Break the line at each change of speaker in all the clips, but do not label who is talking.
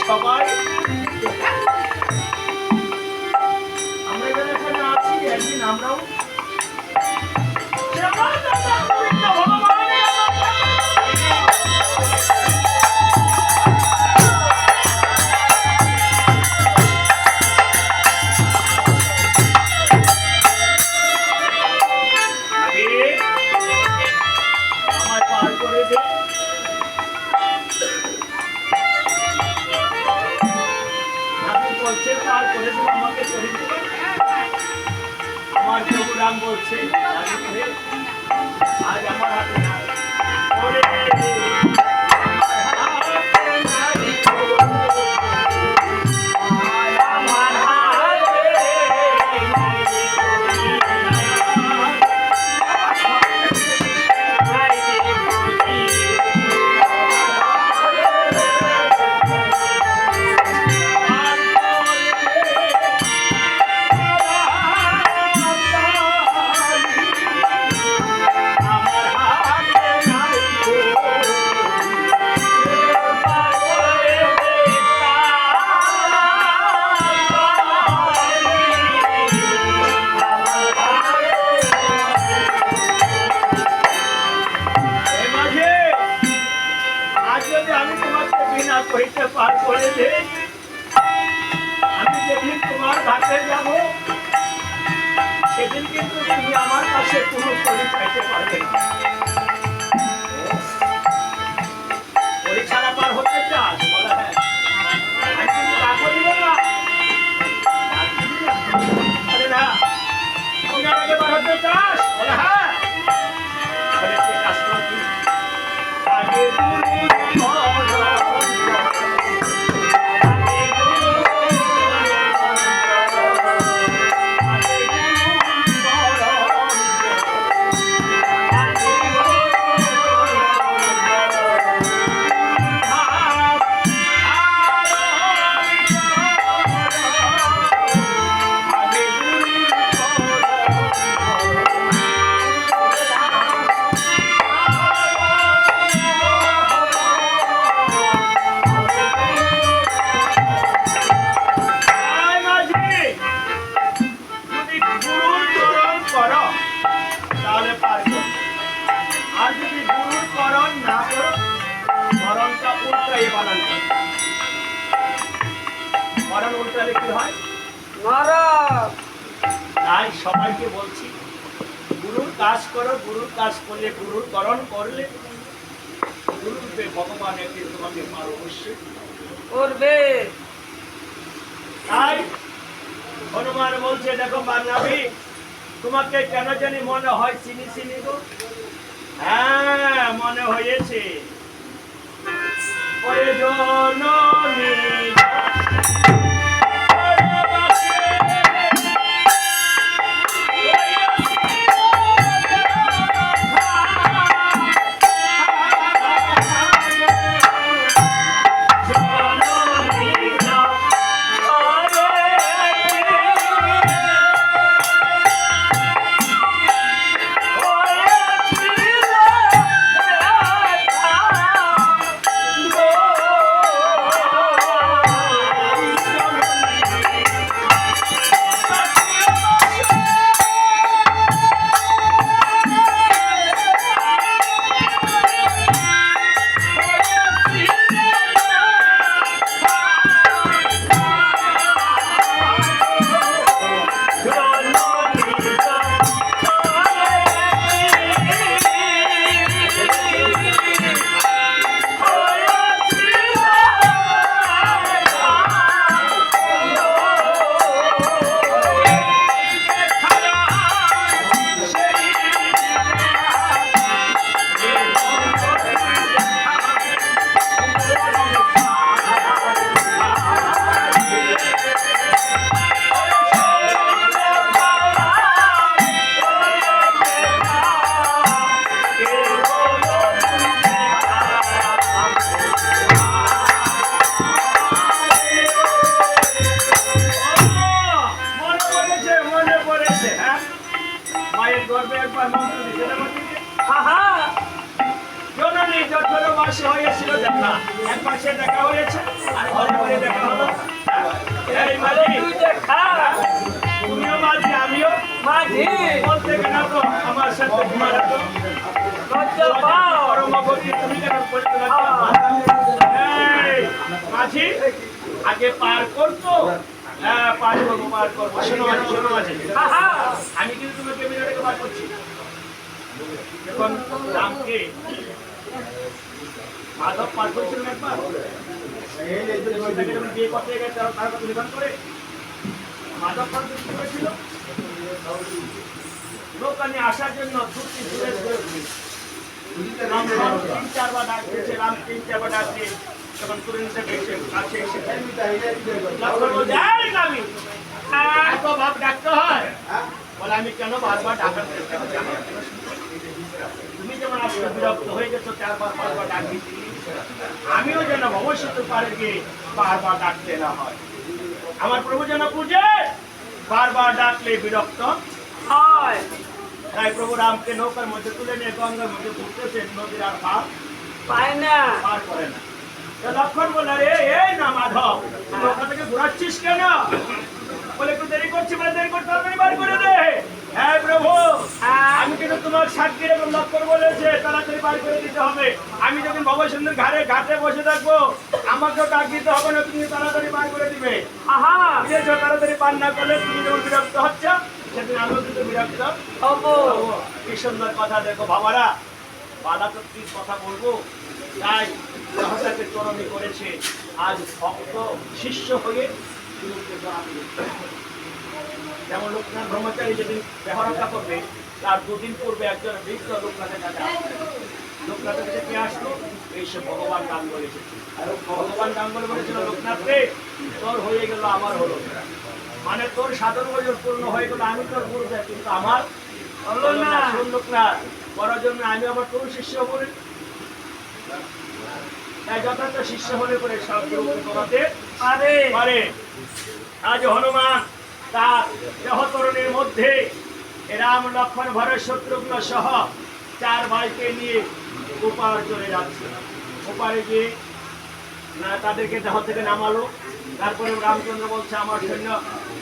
সবাই আমরা যারা এখানে আছি একদিন আমরাও আমার প্রভুরাম বলছে আজ আমার হাতে আমি যেদিন তোমার ঘাটে যাব সেদিন কিন্তু তুমি আমার কাছে কোনো পরি পাইতে পারবে না। পরীক্ষাটা পার হতে চাস বলে হ্যাঁ আমি কিন্তু রাখো দিব না আরে না তুমি আমাকে পার হতে চাস বলে হ্যাঁ কাজ করবি আগে সবাইকে বলছি গুরুর কাজ করো, গুরুর কাজ করলে গুরুর করণ করলে গুরুরূপে ভগবান একদিন তোমাকে পার অবশ্যই করবে। তাই হনুমান বলছে দেখো বান্ধবী তোমাকে কেন জানি মনে হয় চিনি চিনি গো। মনে হয়েছে ওরে জননী হয়েছিল দেখা এক পাশে দেখা হয়েছে আর ঘরে ঘরে দেখা হলো এই মাঝি তুমিও মাঝি আমিও মাঝি বলতে কেন তো আমার সাথে ঘুমারা তো লজ্জা পাও পরমভক্তি তুমি কেন করতে মাঝি আগে পার করতো হ্যাঁ পার করবো শোনো মাঝি আমি কিন্তু তোমাকে বিরাটকে পার করছি এখন রামকে মাধব পার করেছিলেন একবার বিয়ে করতে গেছে তার কথা নির্মাণ করে মাধব পার করেছিল লোকানি আসার জন্য যুক্তি দূরে রাম 3-4 বার ডাক দিয়েছে রাম 3-4 বার ডাকছে তখন করে নিতে পেরেছে কাছে এসে আমি এত ভাব ডাকতে হয় বলে আমি কেন বারবার ডাকার চেষ্টা করছি তুমি যেমন আজকে বিরক্ত হয়ে গেছো 4-5 বার ডাক দিচ্ছি আমিও যেন ভবিষ্যতে পারে গিয়ে বারবার ডাকতে না হয় আমার প্রভু যেন পূজে বারবার ডাকলে বিরক্ত হয় তাই প্রভু রামকে নৌকার মধ্যে তুলে নিয়ে গঙ্গার মধ্যে ঘুরতেছে নদীর আর পায় না পার করে না লক্ষণ বলে এই না মাধব নৌকা থেকে ঘুরাচ্ছিস কেন বলে একটু দেরি করছি বলে দেরি করতে হবে বার করে দে হ্যাঁ প্রভু আমি কিন্তু তোমার সাক্ষীর এবং লক্ষণ বলেছে তাড়াতাড়ি বার করে দিতে হবে আমি যখন ভবসুন্দর ঘাটে বসে থাকবো আমাকেও ডাক দিতে হবে না তুমি তাড়াতাড়ি বার করে দিবে তাড়াতাড়ি পার না করলে তুমি যখন বিরক্ত হচ্ছ সেদিন আমিও কিন্তু বিরক্ত হবো কি সুন্দর কথা দেখো বাবারা বাধা তো কি কথা বলবো তাই সহসাকে চরণে করেছে আজ ভক্ত শিষ্য হয়ে যেমন লোকনাথ ব্রহ্মচারী যেদিন দেহরক্ষা করবে তার 2 দিন পূর্বে একজন বৃদ্ধ লোকনাথের কাছে লোকনাথের কাছে কে আসলো এইসব ভগবান গাঙ্গুলি এসেছে ভগবান গাঙ্গুলি বলেছিল লোকনাথ রে তোর হয়ে গেল আমার হলো মানে তোর সাধন বছর পূর্ণ হয়ে গেল আমি তোর গুরু যাই কিন্তু আমার হলো না লোকনাথ করার জন্য আমি আবার তোর শিষ্য বলি তাই যথার্থ শিষ্য হলে করে সব করাতে পারে আজ হনুমান তার দেহতরণের মধ্যে রাম লক্ষ্মণ ভরত শত্রুঘ্ন সহ 4 ভাইকে নিয়ে ওপার চলে যাচ্ছে ওপারে গিয়ে তাদেরকে দেহ থেকে নামালো তারপরে রামচন্দ্র বলছে আমার সৈন্য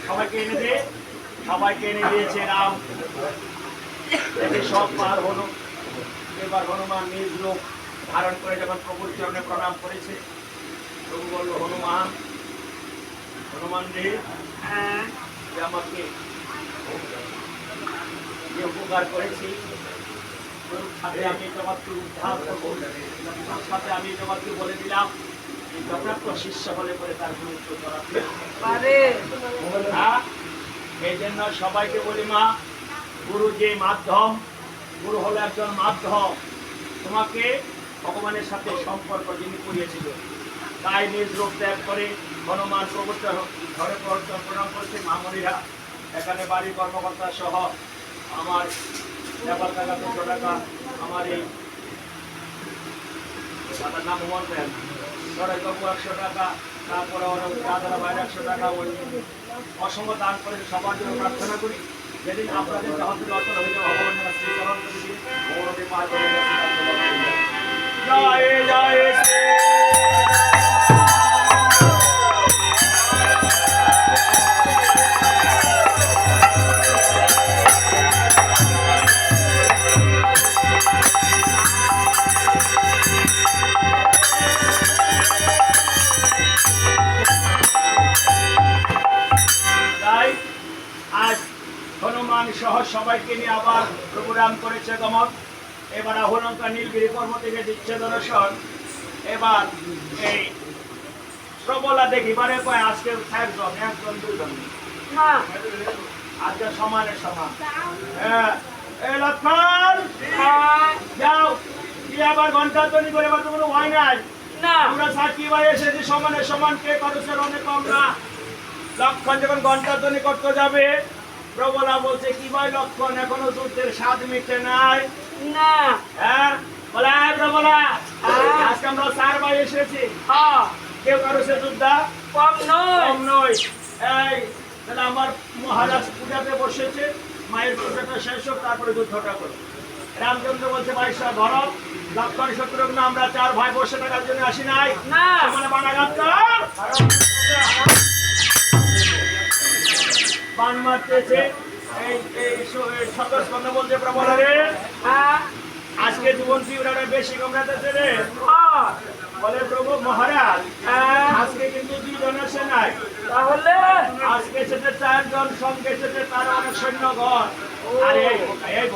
সবাইকে এনে দে সবাইকে এনে দিয়েছে রাম সব পার হলো এবার হনুমান নিজ লোক ধারণ করে যখন প্রভুর চরণে প্রণাম করেছে প্রভু বলল হনুমান রে আমাকে যে উপকার করেছি সাথে আমি তোমাকে উদ্ধার করবো সাথে আমি তোমাকে বলে দিলাম যথার্থ শিষ্য হলে পরে তার গুরুত্ব করাতে পারে এই জন্য সবাইকে বলি মা গুরু যে মাধ্যম গুরু হলো একজন মাধ্যম তোমাকে ভগবানের সাথে সম্পর্ক যিনি করিয়েছিল, তাই নিজ রূপ ত্যাগ করে হনুমান প্রবর্তন ঘরে প্রণাম করেছে মামনিরা। এখানে বাড়ির কর্মকর্তা সহ আমার ব্যাপার টাকা 200 টাকা, আমার এই দাদার নাম মন্ত্রেন লড়াই বাবু 100 টাকা, তারপরে দাদারা বাইরে 100 টাকা, ওই অসংখ্য দান করে সবার জন্য প্রার্থনা করি। যেদিন আপনাদের হয়তো লক্ষ্য হইতে ভগবানের শ্রীচরণ করে দিয়ে গৌরবে পা করে জয় জয় শ্রী সহ সবাইকে নিয়ে আবার প্রোগ্রাম করেছে গমন। এবার আহলঙ্কা নীলগিরি পর্বত থেকে দিচ্ছে দর্শন। এবার এই প্রবলা দেখিবারে কয় আজকে একজন দুজন না, আজকে সমানে সমান। হ্যাঁ এই লক্ষণ যাও কি আবার ঘন্টা তৈরি করে বা কোনো হয় নাই না, আমরা সাক্ষী ভাই এসেছি সমানে সমান, কে খরচের অনেক কম না। লক্ষণ যখন ঘন্টা তৈরি করতে যাবে, প্রবলা বলছে কি ভাই লক্ষণ এখনো যুদ্ধের স্বাদ মিটে নাই না। হ্যাঁ বলে প্রবলা আজকে আমরা 4 ভাই এসেছি, কেউ কারো সে যোদ্ধা কম নয়। এই তাহলে আমার মহারাজ পূজাতে বসেছে, মায়ের পূজাটা শেষ হোক তারপরে যুদ্ধটা করো। রামচন্দ্র বলছে ভাই সাহেব ভরত লক্ষণ শত্রুঘ্ন আমরা 4 ভাই বসে থাকার জন্য আসি নাই না, মানে বানাঘাত বান মারতেছে। সতস্কন্ধ বলছে প্রবল রে আজকে জীবন তীব্রটা বেশি কমরাতেছে রে। বলে প্রভু মহারাজ আজকে কিন্তু 2 জন আসে নাই, তাহলে আজকে সেটা 4 জন, সঙ্গে সেটা তার অনেক সৈন্যগণ। আরে এই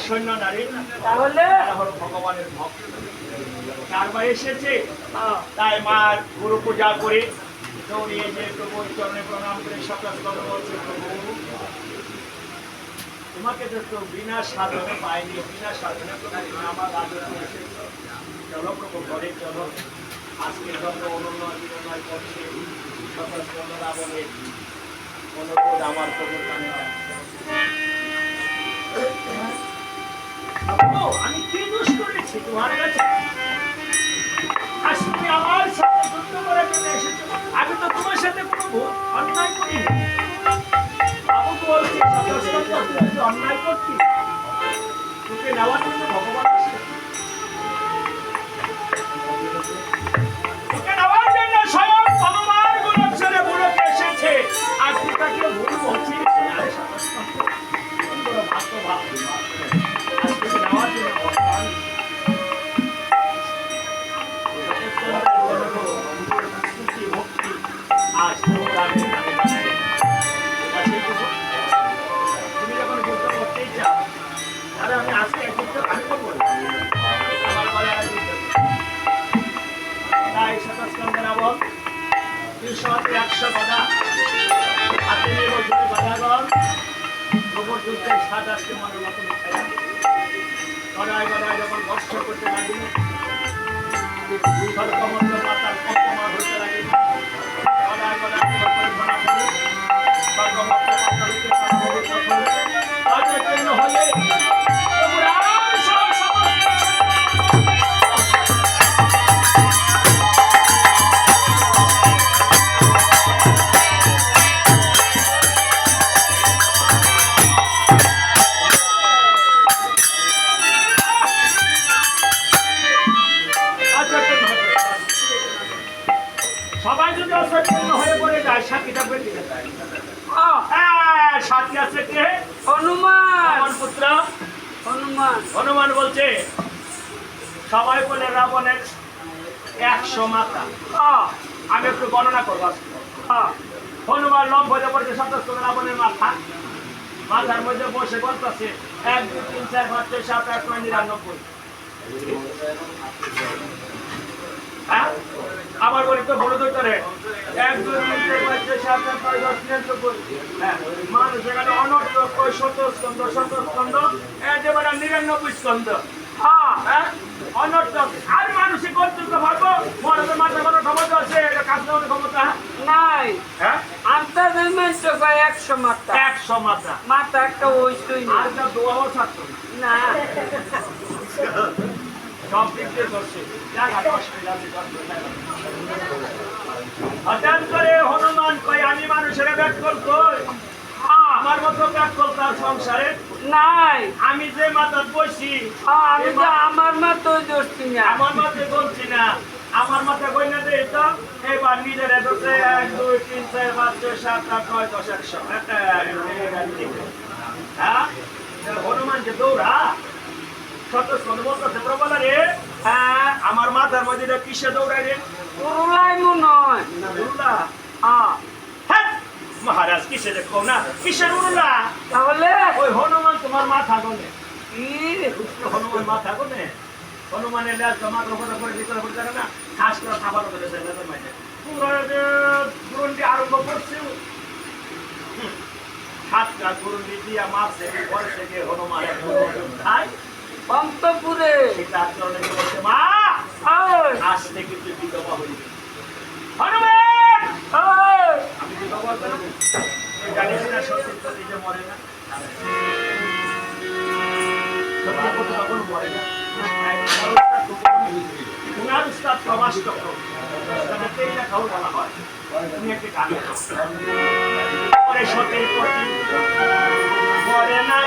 সৈন্য নারী, তাহলে ভগবানের ভক্ত 4 ভাই এসেছে। তাই মার গুরু পূজা করে দৌড়িয়ে যে প্রভুর চরণে প্রণাম করে সতস্কন্ধ বলছে প্রভু তোমাকে তো বিনা সাধনে পাইনি, বিনা সাধনে আমার রাজত্ব এসেছে, চলো প্রভু ঘরে চলো। আজকে যত অনন্য বিনয় করছে সতস্কন্ধ রাবণের অনুরোধ আমার প্রভুর কানে আমি কি দোষ করেছি তোমার কাছে? আজ তুমি আমার সাথে যুদ্ধ করার জন্য এসেছো, আমি তো তোমার সাথে কোনো অন্যায় করিনি। বাবু বলছি অন্যায় করছি, তোকে নেওয়ার জন্য ভগবান তোকে নেওয়ার জন্য স্বয়ং ভগবান গুণাক্ষরে বুড়োকে এসেছে, আর তুই তাকে ভুল বলছিস। নেওয়ার জন্য ভগবান আজ তুমি যখন যুদ্ধ করতেই চাও, তাহলে আমি আজকে যুদ্ধ আমি করবো আমার বলে তাই সতস্কন্ধ রাবণ 100 গদা হাতে নিয়ে বলছিল গদাগণ প্রবল যুদ্ধের স্বাদ আজকে মনের মতো গদায় গদায় যখন বর্ষ করতে লাগিল, স্বর্গমন্ত্র পাতার কম্পমান হইতে লাগিল। গদায় গদায় স্বর্গমন্ত্র পাতার হয়ে সবাই যদি অসচেতন হয়ে পড়ে যায়, সাক্ষীটা বের দিতে চায়। সাক্ষী আছে কে? হনুমান পুত্র হনুমান। হনুমান বলছে সবাই বলে রাবণের 100 মাথা। আমি একটু গণনা করবো। হনুমান লম্ব হয়ে পড়েছে সতস্কন্ধ রাবণের মাথা, মাথার মধ্যে বসে বলতেছে 1 2 3 4 5 6 7 8 9 99। আবার বলি তো বড় ধরে 1 2 3 4 5 6 7 8 9 10 99। মানুষ এখানে অনর্থক সতস্কন্ধ একেবারে 99 স্কন্ধ। হ্যাঁ অনর্থক আর মানুষই কর্তৃত্ব ভাববো মরদের মাথা কোনো ক্ষমতা আছে এটা কাজ নেওয়ার ক্ষমতা
নাই
হ্যাঁ
আপনাদের মেন্ট কয় 100 মাথা
100 মাথা
মাথা একটা ওইটুই না
আর যা দোয়াও থাকতো
না
সব দিক দিয়ে করছে হঠাৎ করে হনুমান কয় আমি মানুষের ব্যাকল কই আমার মতো ব্যাকল তার সংসারে
নাই
আমি যে মাথার বসি
আমি তো আমার মাথায় ধরছি না
আমার মাথায় বলছি না আমার মাথা কই না দে তো এবার নিজের এদতে 1 2 3 4 5 6 7 8 9 10 100 একটা হ্যাঁ হনুমান যে দৌড়া কত সন্মত প্রবল রে হ্যাঁ আমার মাথার মধ্যে কিসে দৌড়ায় রে
পুরুলাই মনে হয়
উল্লা
হ্যাঁ
হ্যাঁ মহারাজ কিসে দেখো না কিসের উল্লা
তাহলে
ওই হনুমান তোমার মাথা গনে
কি
হনুমান মাথা গনে হনুমানের লেজ জমা করে করে ভিতরে পড়ে যাবে না খাস করে খাবার করে দেয় লেজের মাঝে পুরো গুরুন্ডি আরম্ভ করছে সাতটা গুরুন্ডি দিয়া মারছে পরে থেকে হনুমান খায়
অন্তপুরে
সেটা আচরণে বলছে মা
ওই
আজ থেকে তুই বিধবা হইবি হনুমান
ওই
আমি বিধবা করব জানিস না সত্যি নিজে মরে না সত্যি কথা কখনো মরে না উনার উস্তাদ প্রবাস চক্র তাদের তেইলা খাও বলা হয় তুমি একটি গান পরে সতের প্রতি মরে না